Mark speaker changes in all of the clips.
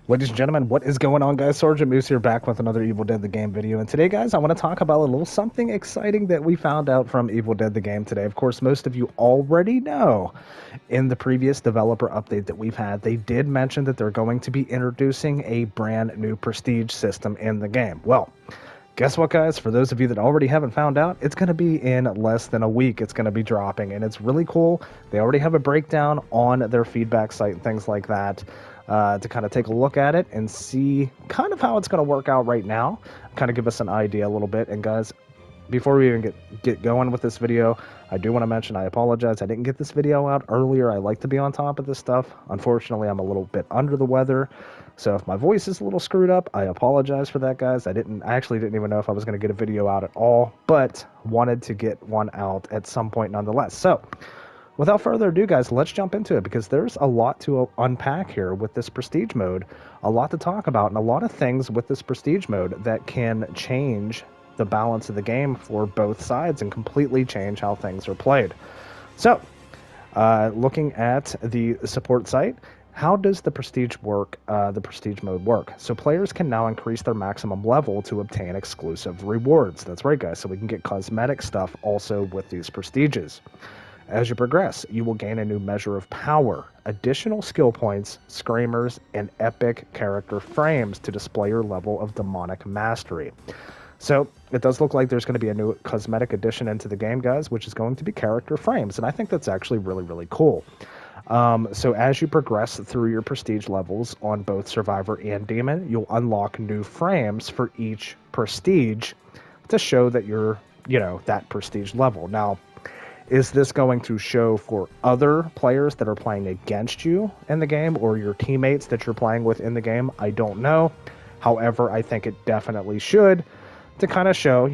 Speaker 1: Ladies and gentlemen, what is going on, guys? Sergeant Moose here, back with another Evil Dead the Game video. And today, guys, I want to talk about a little something exciting that we found out from Evil Dead the Game today. Of course, most of you already know in the previous developer update that we've had, they did mention that they're going to be introducing a brand new prestige system in the game. Well, guess what, guys? For those of you that already haven't found out, it's going to be in less than a week. It's going to be dropping, and it's really cool. They already have a breakdown on their feedback site and things like that. To kind of take a look at it and see kind of how it's going to work out right now, kind of give us an idea a little bit. And guys, before we even get going with this video, I do want to mention I apologize. I didn't get this video out earlier. I like to be on top of this stuff. Unfortunately, I'm a little bit under the weather, so if my voice is a little screwed up, I apologize for that, guys. I actually didn't even know if I was going to get a video out at all, but wanted to get one out at some point nonetheless. So without further ado, guys, let's jump into it, because there's a lot to unpack here with this prestige mode, a lot to talk about, and a lot of things with this prestige mode that can change the balance of the game for both sides and completely change how things are played. So, looking at the support site, how does the prestige mode work? So players can now increase their maximum level to obtain exclusive rewards. That's right, guys, so we can get cosmetic stuff also with these prestiges. As you progress, you will gain a new measure of power, additional skill points, screamers, and epic character frames to display your level of demonic mastery. So it does look like there's going to be a new cosmetic addition into the game, guys, which is going to be character frames, and I think that's actually really, really cool. So as you progress through your prestige levels on both Survivor and Demon, you'll unlock new frames for each prestige to show that you're, that prestige level. Now, is this going to show for other players that are playing against you in the game, or your teammates that you're playing with in the game? I don't know. However, I think it definitely should, to kind of show,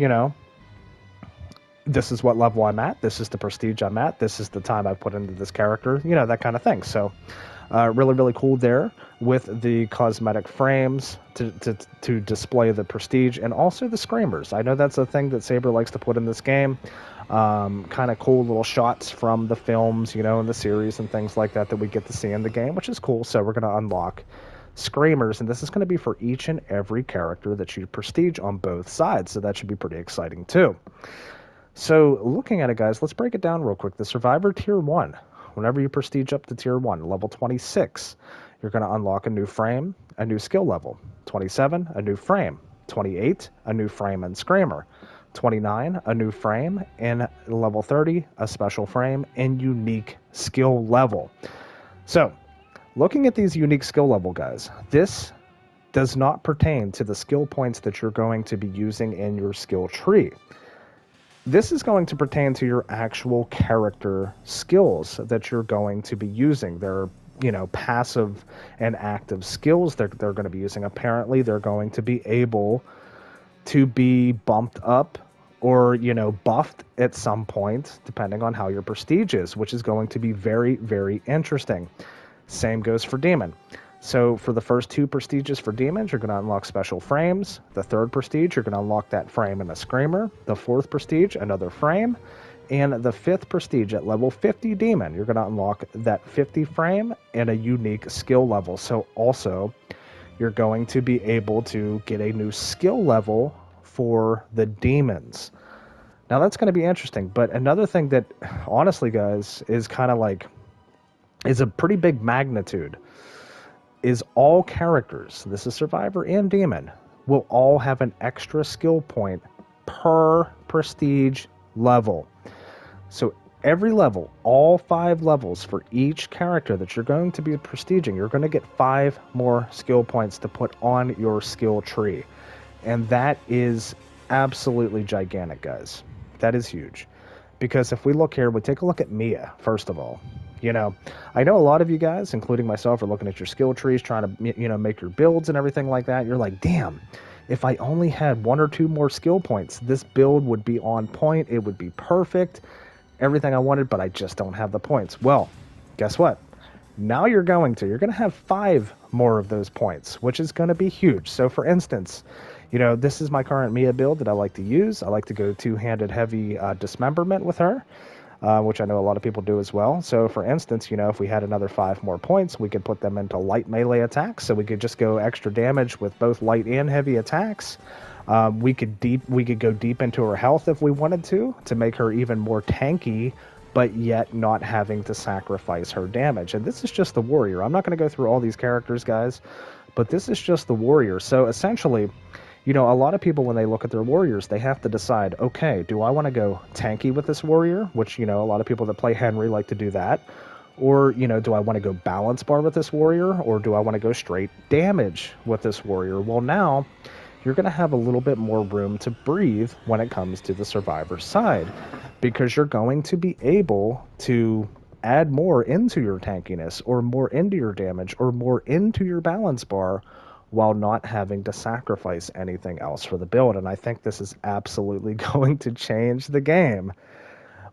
Speaker 1: this is what level I'm at, this is the prestige I'm at, this is the time I've put into this character, that kind of thing. So really, really cool there with the cosmetic frames to display the prestige, and also the screamers. I know that's a thing that Saber likes to put in this game. Kind of cool little shots from the films, and the series and things like that we get to see in the game, which is cool. So we're going to unlock screamers, and this is going to be for each and every character that you prestige on both sides. So that should be pretty exciting too. So looking at it, guys, let's break it down real quick. The Survivor Tier 1, whenever you prestige up to Tier 1, level 26, you're going to unlock a new frame, a new skill level. 27, a new frame. 28, a new frame and screamer. 29, a new frame, and level 30, a special frame and unique skill level. So, looking at these unique skill level, guys, this does not pertain to the skill points that you're going to be using in your skill tree. This is going to pertain to your actual character skills that you're going to be using. They're, passive and active skills they're going to be using. Apparently, they're going to be able to be bumped up or, buffed at some point, depending on how your prestige is, which is going to be very, very interesting. Same goes for Demon. So for the first two prestiges for Demons, you're going to unlock special frames. The third prestige, you're going to unlock that frame and a screamer. The fourth prestige, another frame. And the fifth prestige at level 50 Demon, you're going to unlock that 50 frame and a unique skill level. So also, you're going to be able to get a new skill level for the Demons. Now that's going to be interesting, but another thing that, honestly, guys, is kind of is a pretty big magnitude, is all characters, this is Survivor and Demon, will all have an extra skill point per prestige level. So every level, all 5 levels for each character that you're going to be prestiging, you're going to get 5 more skill points to put on your skill tree. And that is absolutely gigantic, guys. That is huge. Because if we look here, we take a look at Mia, first of all. I know a lot of you guys, including myself, are looking at your skill trees, trying to, make your builds and everything like that. You're like, damn, if I only had 1 or 2 more skill points, this build would be on point. It would be perfect. Everything I wanted, but I just don't have the points. Well, guess what? Now you're going to have 5 more of those points, which is going to be huge. So for instance, this is my current Mia build that I like to use. I like to go 2-handed heavy dismemberment with her. which I know a lot of people do as well. So, for instance, if we had another 5 more points, we could put them into light melee attacks. So we could just go extra damage with both light and heavy attacks. We could go deep into her health if we wanted to make her even more tanky, but yet not having to sacrifice her damage. And this is just the warrior. I'm not going to go through all these characters, guys, but this is just the warrior. So essentially, a lot of people, when they look at their warriors, they have to decide, okay, do I want to go tanky with this warrior? Which, a lot of people that play Henry like to do that. Or, do I want to go balance bar with this warrior? Or do I want to go straight damage with this warrior? Well, now you're going to have a little bit more room to breathe when it comes to the survivor side, because you're going to be able to add more into your tankiness, or more into your damage, or more into your balance bar, while not having to sacrifice anything else for the build. And I think this is absolutely going to change the game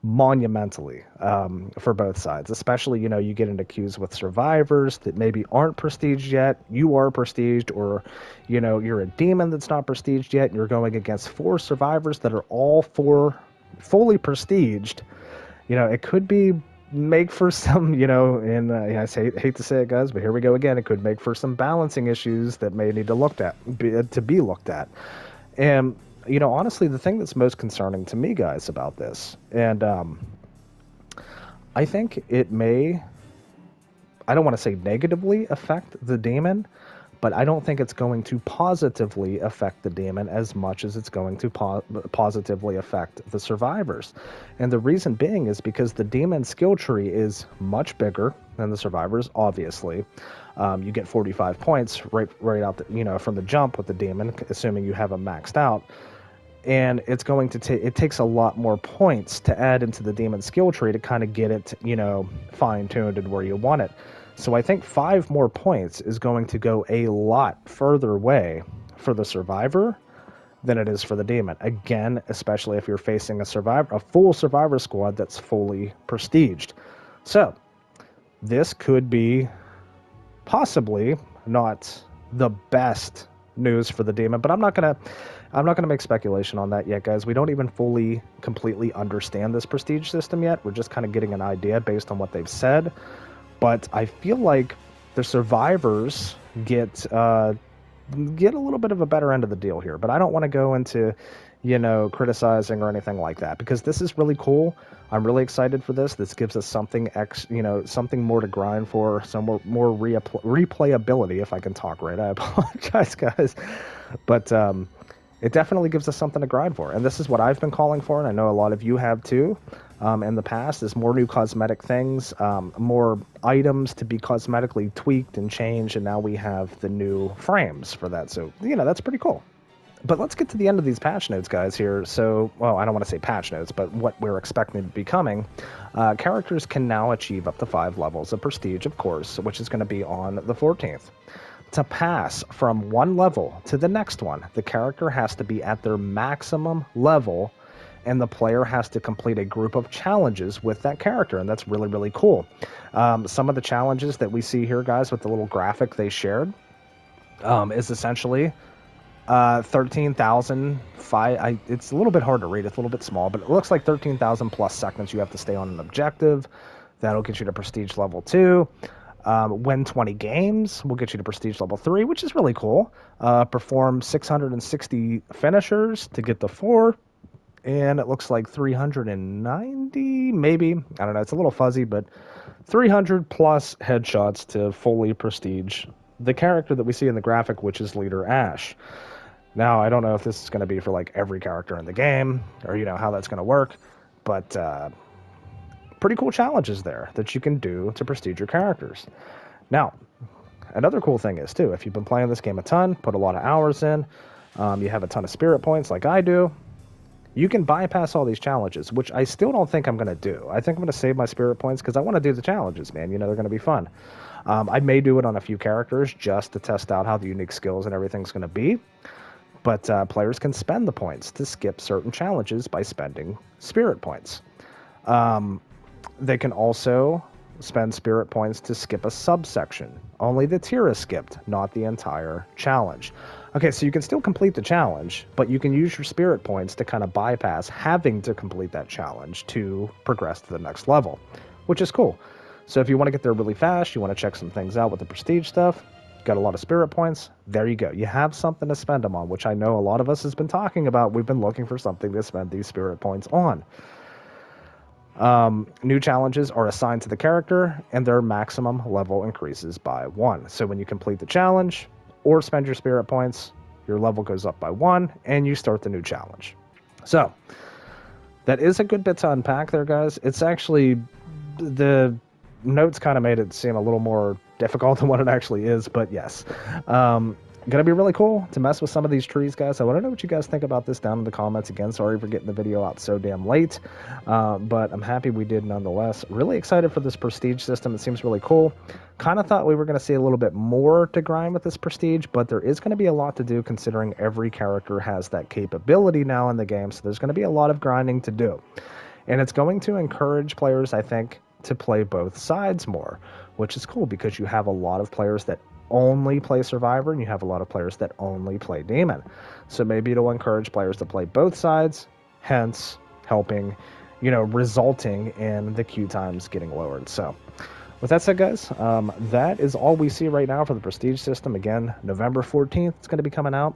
Speaker 1: monumentally for both sides. Especially, you get into queues with survivors that maybe aren't prestiged yet. You are prestiged, or you're a demon that's not prestiged yet, and you're going against 4 survivors that are all 4 fully prestiged. It could make for some, and I hate to say it, guys, but here we go again. It could make for some balancing issues that may need to be looked at. And honestly, the thing that's most concerning to me, guys, about this, and I think it may, I don't want to say negatively affect the demon, but I don't think it's going to positively affect the demon as much as it's going to positively affect the survivors. And the reason being is because the demon skill tree is much bigger than the survivors, obviously. You get 45 points right out from the jump with the demon, assuming you have them maxed out. And it's going to it takes a lot more points to add into the demon skill tree to kind of get it, fine-tuned and where you want it. So I think 5 more points is going to go a lot further away for the survivor than it is for the demon. Again, especially if you're facing a full survivor squad that's fully prestiged. So this could be possibly not the best news for the demon, but I'm not gonna make speculation on that yet, guys. We don't even completely understand this prestige system yet. We're just kind of getting an idea based on what they've said. But I feel like the survivors get a little bit of a better end of the deal here. But I don't want to go into, criticizing or anything like that, because this is really cool. I'm really excited for this. This gives us something something more to grind for, some more replayability, if I can talk right. I apologize, guys. But it definitely gives us something to grind for. And this is what I've been calling for, and I know a lot of you have too. In the past, is more new cosmetic things, more items to be cosmetically tweaked and changed, and now we have the new frames for that. So, that's pretty cool. But let's get to the end of these patch notes, guys, here. So, well, I don't want to say patch notes, but what we're expecting to be coming. Characters can now achieve up to 5 levels of prestige, of course, which is going to be on the 14th. To pass from one level to the next one, the character has to be at their maximum level, and the player has to complete a group of challenges with that character, and that's really, really cool. Some of the challenges that we see here, guys, with the little graphic they shared, is essentially 13,000. It's a little bit hard to read. It's a little bit small, but it looks like 13,000 plus seconds you have to stay on an objective. That'll get you to prestige level 2. Win 20 games will get you to prestige level 3, which is really cool. Perform 660 finishers to get the 4. And it looks like 390, maybe. I don't know. It's a little fuzzy, but 300 plus headshots to fully prestige the character that we see in the graphic, which is Leader Ash. Now, I don't know if this is going to be for like every character in the game, or how that's going to work, but pretty cool challenges there that you can do to prestige your characters. Now, another cool thing is too, if you've been playing this game a ton, put a lot of hours in, you have a ton of spirit points like I do, you can bypass all these challenges, which I still don't think I'm going to do. I think I'm going to save my spirit points because I want to do the challenges, man. They're going to be fun. I may do it on a few characters just to test out how the unique skills and everything's going to be. But players can spend the points to skip certain challenges by spending spirit points. They can also spend spirit points to skip a subsection. Only the tier is skipped, not the entire challenge. Okay, so you can still complete the challenge, but you can use your spirit points to kind of bypass having to complete that challenge to progress to the next level, which is cool. So if you want to get there really fast, you want to check some things out with the prestige stuff, got a lot of spirit points, there you go. You have something to spend them on, which I know a lot of us has been talking about. We've been looking for something to spend these spirit points on. New challenges are assigned to the character, and their maximum level increases by 1. So when you complete the challenge or spend your spirit points, your level goes up by 1, and you start the new challenge. So that is a good bit to unpack there, guys. It's actually, the notes kind of made it seem a little more difficult than what it actually is, but yes. Gonna be really cool to mess with some of these trees, guys. I want to know what you guys think about this down in the comments. Again, sorry for getting the video out so damn late, but I'm happy we did nonetheless. Really excited for this prestige system. It seems really cool. Kind of thought we were going to see a little bit more to grind with this prestige, but there is going to be a lot to do considering every character has that capability now in the game, so there's going to be a lot of grinding to do. And it's going to encourage players, I think, to play both sides more, which is cool because you have a lot of players that only play Survivor, and you have a lot of players that only play Demon. So maybe it'll encourage players to play both sides, hence helping, resulting in the queue times getting lowered. So with that said, guys, that is all we see right now for the Prestige system. Again, November 14th, it's going to be coming out.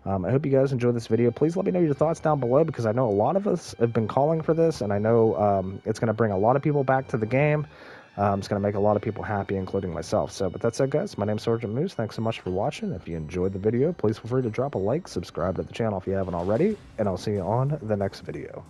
Speaker 1: I hope you guys enjoyed this video. Please let me know your thoughts down below, because I know a lot of us have been calling for this, and I know it's going to bring a lot of people back to the game. It's going to make a lot of people happy, including myself. So, but that said, guys, my name's Sergeant Moose. Thanks so much for watching. If you enjoyed the video, please feel free to drop a like, subscribe to the channel if you haven't already, and I'll see you on the next video.